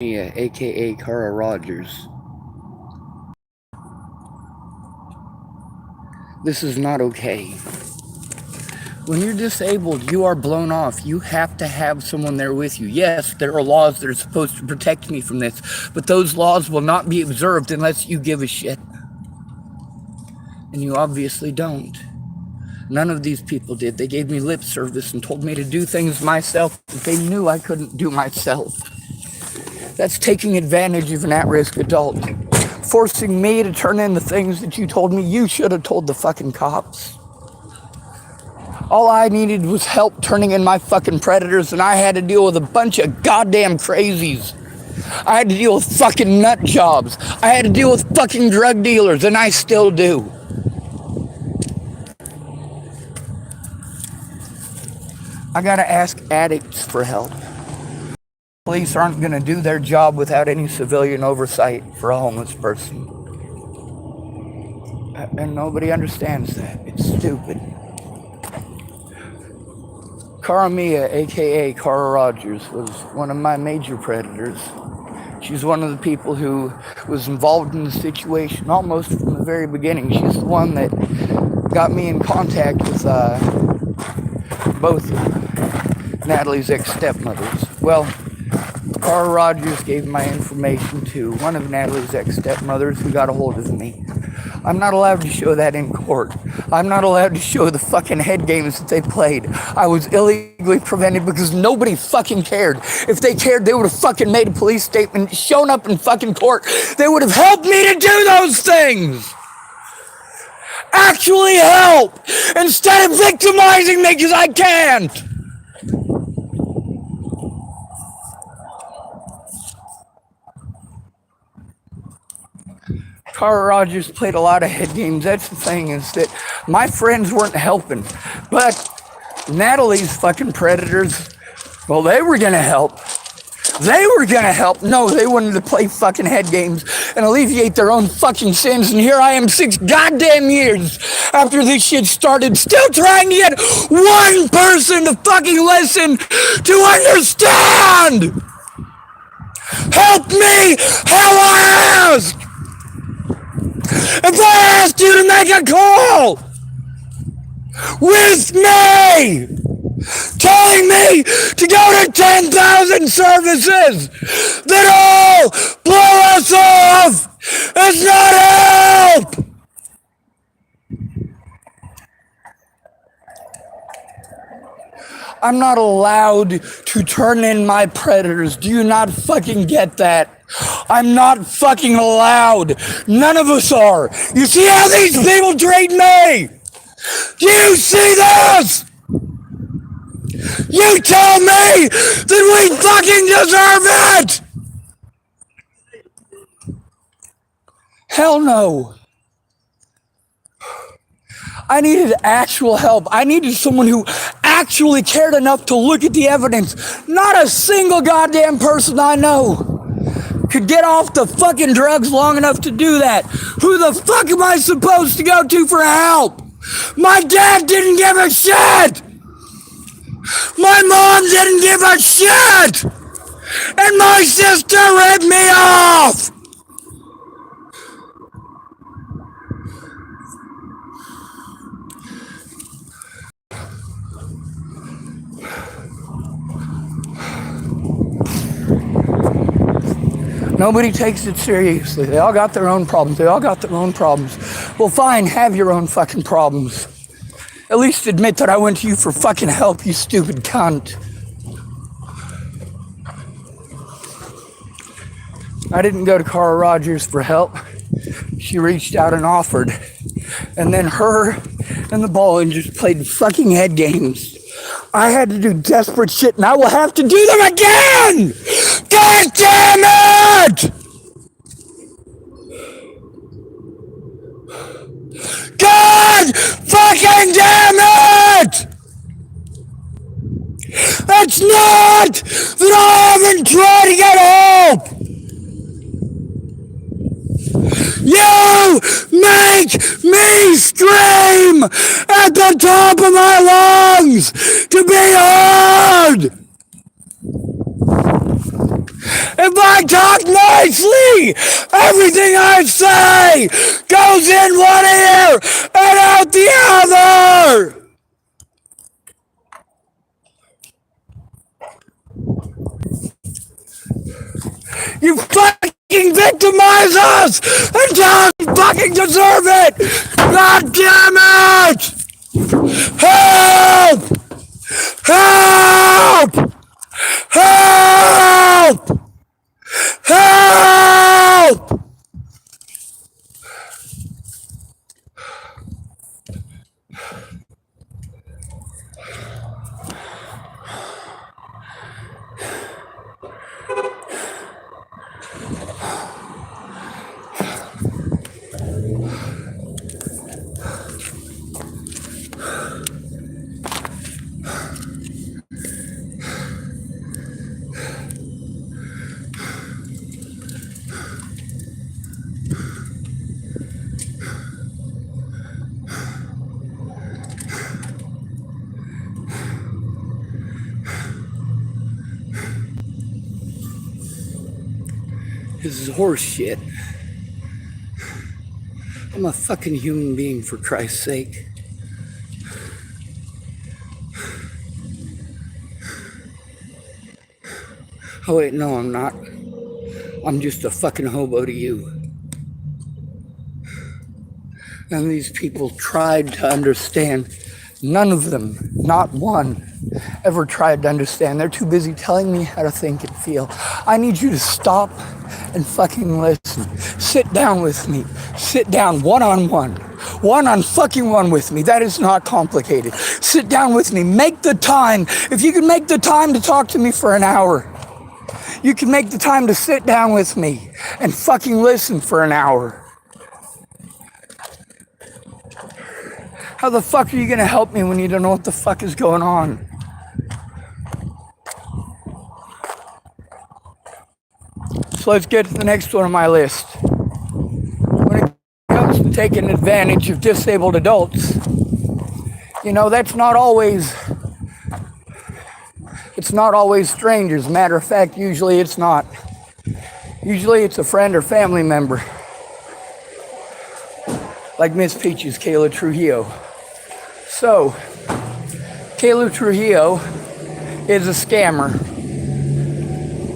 Mia, aka Cara Rogers. This is not okay. When you're disabled, you are blown off. You have to have someone there with you. Yes, there are laws that are supposed to protect me from this, but those laws will not be observed unless you give a shit. And you obviously don't. None of these people did. They gave me lip service and told me to do things myself that they knew I couldn't do myself. That's taking advantage of an at-risk adult. Forcing me to turn in the things that you told me you should have told the fucking cops. All I needed was help turning in my fucking predators, and I had to deal with a bunch of goddamn crazies. I had to deal with fucking nut jobs. I had to deal with fucking drug dealers, and I still do. I gotta ask addicts for help. Police aren't gonna do their job without any civilian oversight for a homeless person. And nobody understands that. It's stupid. Cara Mia, aka Cara Rogers, was one of my major predators. She's one of the people who was involved in the situation almost from the very beginning. She's the one that got me in contact with both Natalie's ex-stepmothers. Well, Cara Rogers gave my information to one of Natalie's ex-stepmothers who got a hold of me. I'm not allowed to show that in court. I'm not allowed to show the fucking head games that they played. I was illegally prevented because nobody fucking cared. If they cared, they would have fucking made a police statement, shown up in fucking court. They would have helped me to do those things. Actually help, instead of victimizing me because I can't. Cara Rogers played a lot of head games. That's the thing, is that my friends weren't helping. But Natalie's fucking predators, well, they were gonna help. They were gonna help. No, they wanted to play fucking head games and alleviate their own fucking sins. And here I am 6 goddamn years after this shit started, still trying to get one person to fucking listen, to understand. Help me how I ask. If I asked you to make a call with me, telling me to go to 10,000 services that all blow us off, it's not help. I'm not allowed to turn in my predators. Do you not fucking get that? I'm not fucking allowed. None of us are. You see how these people treat me? Do you see this? You tell me that we fucking deserve it! Hell no. I needed actual help. I needed someone who actually cared enough to look at the evidence. Not a single goddamn person I know could get off the fucking drugs long enough to do that. Who the fuck am I supposed to go to for help? My dad didn't give a shit! My mom didn't give a shit! And my sister ripped me off! Nobody takes it seriously. They all got their own problems. They all got their own problems. Well, fine, have your own fucking problems. At least admit that I went to you for fucking help, you stupid cunt. I didn't go to Cara Rogers for help. She reached out and offered. And then her and the ballin just played fucking head games. I had to do desperate shit, and I will have to do them again! God damn it! God fucking damn it! It's not that I haven't tried to get help! You make me scream at the top of my lungs to be heard! If I talk nicely, everything I say goes in one ear and out the other. You fucking victimize us until you fucking deserve it. God damn it! Help! Help! Help! Help! This is horse shit. I'm a fucking human being, for Christ's sake. Oh wait, no, I'm not. I'm just a fucking hobo to you. And these people tried to understand. None of them, not one, ever tried to understand. They're too busy telling me how to think and feel. I need you to stop and fucking listen. Sit down with me. Sit down one-on-one. One-on-fucking-one with me. That is not complicated. Sit down with me. Make the time. If you can make the time to talk to me for an hour, you can make the time to sit down with me and fucking listen for an hour. How the fuck are you gonna help me when you don't know what the fuck is going on? So let's get to the next one on my list. When it comes to taking advantage of disabled adults, you know, it's not always strangers. Matter of fact, usually it's not. Usually it's a friend or family member. Like Miss Peaches, Kayla Trujillo. So, Kayla Trujillo is a scammer.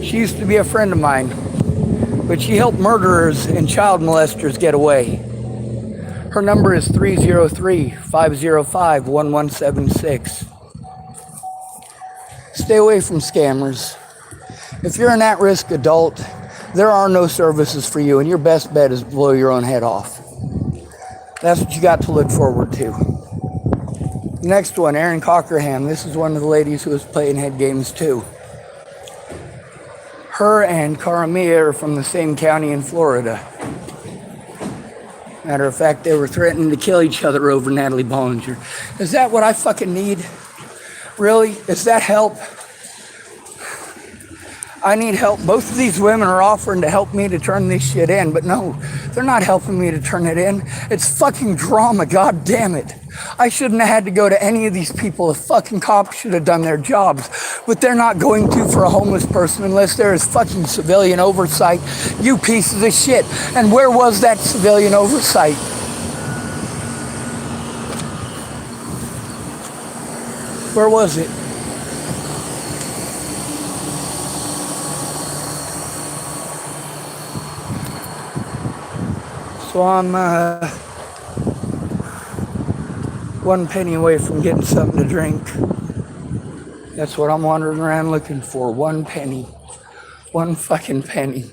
She used to be a friend of mine, but she helped murderers and child molesters get away. Her number is 303-505-1176. Stay away from scammers. If you're an at-risk adult, there are no services for you, and your best bet is blow your own head off. That's what you got to look forward to. Next one, Erin Cockerham. This is one of the ladies who was playing head games too. Her and Cara are from the same county in Florida. Matter of fact, they were threatening to kill each other over Natalie Bollinger. Is that what I fucking need? Really? Is that help? I need help. Both of these women are offering to help me to turn this shit in, but no, they're not helping me to turn it in. It's fucking drama, god damn it. I shouldn't have had to go to any of these people. The fucking cops should have done their jobs, but they're not going to for a homeless person unless there is fucking civilian oversight, you pieces of shit. And where was that civilian oversight? Where was it? So I'm one penny away from getting something to drink. That's what I'm wandering around looking for. 1 penny. 1 fucking penny.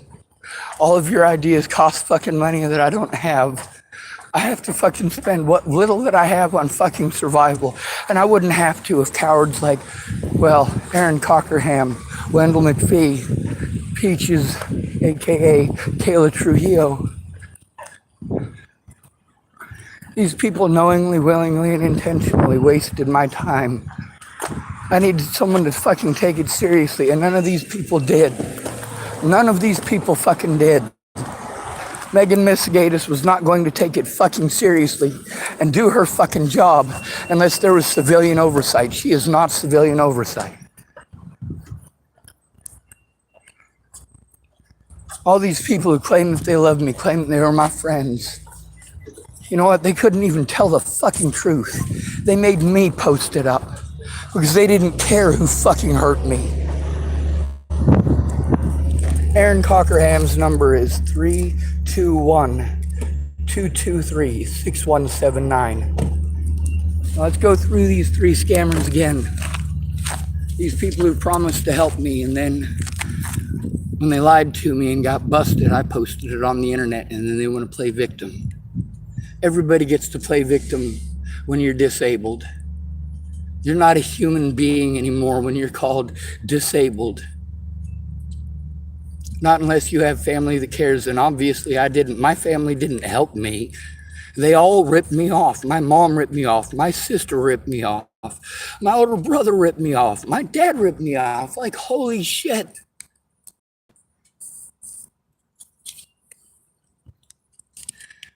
All of your ideas cost fucking money that I don't have. I have to fucking spend what little that I have on fucking survival. And I wouldn't have to if cowards like, well, Erin Cockerham, Wendell McPhee, Peaches, aka Kayla Trujillo. These people knowingly, willingly, and intentionally wasted my time. I needed someone to fucking take it seriously, and none of these people did. None of these people fucking did. Megan Missigatis was not going to take it fucking seriously and do her fucking job unless there was civilian oversight. She is not civilian oversight. All these people who claim that they love me, claim that they are my friends. You know what? They couldn't even tell the fucking truth. They made me post it up because they didn't care who fucking hurt me. Erin Cockerham's number is 321-223-6179. Let's go through these three scammers again. These people who promised to help me, and then when they lied to me and got busted, I posted it on the internet, and then they want to play victim. Everybody gets to play victim when you're disabled. You're not a human being anymore when you're called disabled. Not unless you have family that cares, and obviously I didn't. My family didn't help me. They all ripped me off. My mom ripped me off. My sister ripped me off. My older brother ripped me off. My dad ripped me off. Like, holy shit.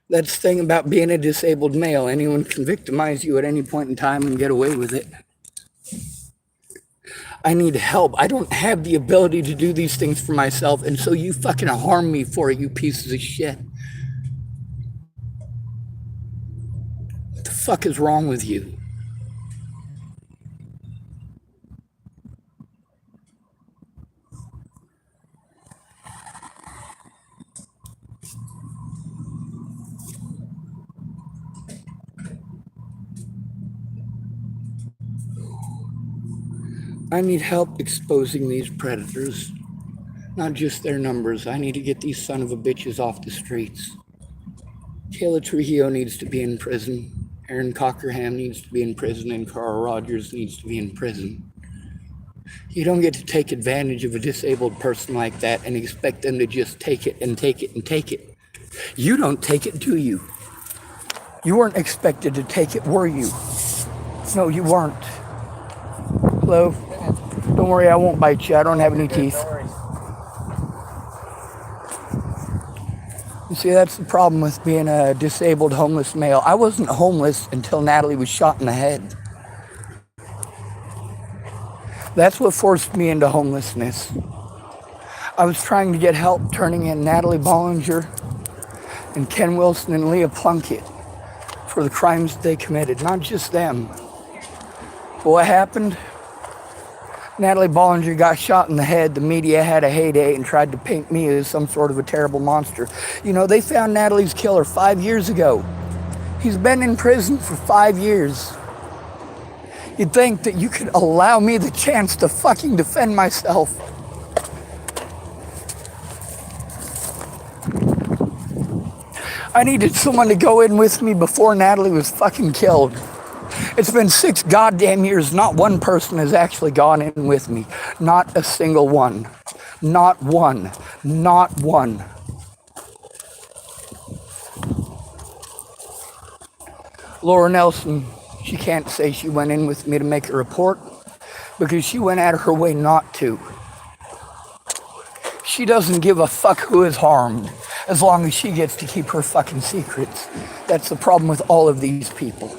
That's the thing about being a disabled male. Anyone can victimize you at any point in time and get away with it. I need help. I don't have the ability to do these things for myself, and so you fucking harm me for it, you pieces of shit. What the fuck is wrong with you? I need help exposing these predators, not just their numbers. I need to get these son of a bitches off the streets. Kayla Trujillo needs to be in prison. Erin Cockerham needs to be in prison, and Cara Rogers needs to be in prison. You don't get to take advantage of a disabled person like that and expect them to just take it and take it and take it. You don't take it, do you? You weren't expected to take it, were you? No, you weren't. Hello? Don't worry, I won't bite you. I don't have any teeth. You see, that's the problem with being a disabled homeless male. I wasn't homeless until Natalie was shot in the head. That's what forced me into homelessness. I was trying to get help turning in Natalie Bollinger and Ken Wilson and Leah Plunkett for the crimes they committed, not just them. But what happened? Natalie Bollinger got shot in the head. The media had a heyday and tried to paint me as some sort of a terrible monster. You know, they found Natalie's killer 5 years ago. He's been in prison for 5 years. You'd think that you could allow me the chance to fucking defend myself. I needed someone to go in with me before Natalie was fucking killed. It's been 6 goddamn years. Not one person has actually gone in with me. Not a single one. Not one. Not one. Laura Nelson, she can't say she went in with me to make a report because she went out of her way not to. She doesn't give a fuck who is harmed as long as she gets to keep her fucking secrets. That's the problem with all of these people.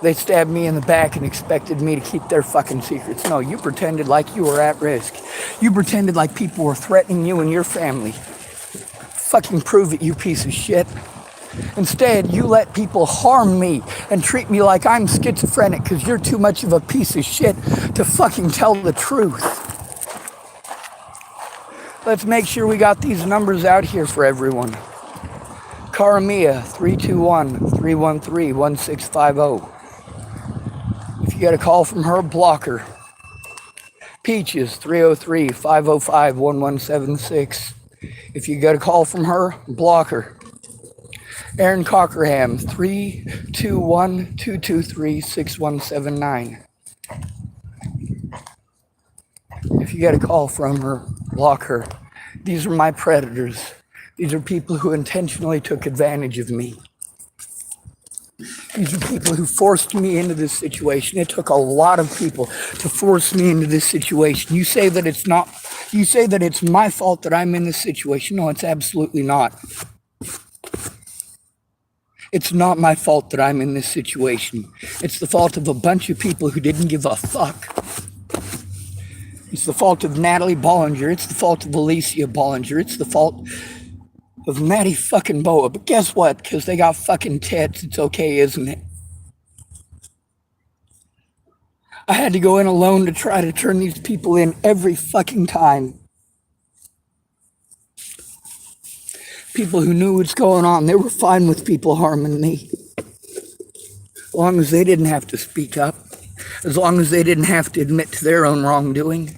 They stabbed me in the back and expected me to keep their fucking secrets. No, you pretended like you were at risk. You pretended like people were threatening you and your family. Fucking prove it, you piece of shit. Instead, you let people harm me and treat me like I'm schizophrenic because you're too much of a piece of shit to fucking tell the truth. Let's make sure we got these numbers out here for everyone. Caramia, 321-313-1650. If you get a call from her, block her. Peaches, 303-505-1176. If you get a call from her, block her. Erin Cockerham, 321-223-6179. If you get a call from her, block her. These are my predators. These are people who intentionally took advantage of me. These are people who forced me into this situation. It took a lot of people to force me into this situation. You say that it's not, you say that it's my fault that I'm in this situation. No, it's absolutely not. It's not my fault that I'm in this situation. It's the fault of a bunch of people who didn't give a fuck. It's the fault of Natalie Bollinger. It's the fault of Alicia Bollinger. It's the fault of Maddie fucking Boa. But guess what? Because they got fucking tits, it's okay, isn't it? I had to go in alone to try to turn these people in every fucking time. People who knew what's going on, they were fine with people harming me. As long as they didn't have to speak up. As long as they didn't have to admit to their own wrongdoing.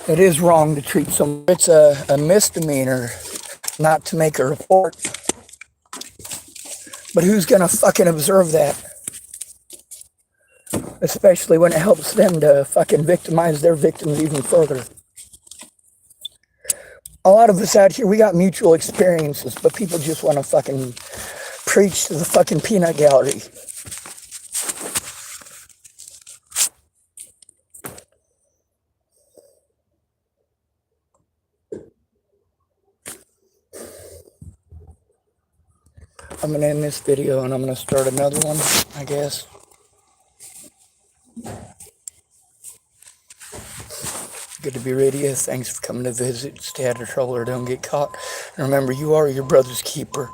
It is wrong to treat someone. It's a misdemeanor not to make a report. But who's gonna fucking observe that? Especially when it helps them to fucking victimize their victims even further. A lot of us out here, we got mutual experiences, but people just want to fucking preach to the fucking peanut gallery. I'm going to end this video and I'm going to start another one, I guess. Good to be with you. Thanks for coming to visit. Stay out of trouble or don't get caught. And remember, you are your brother's keeper.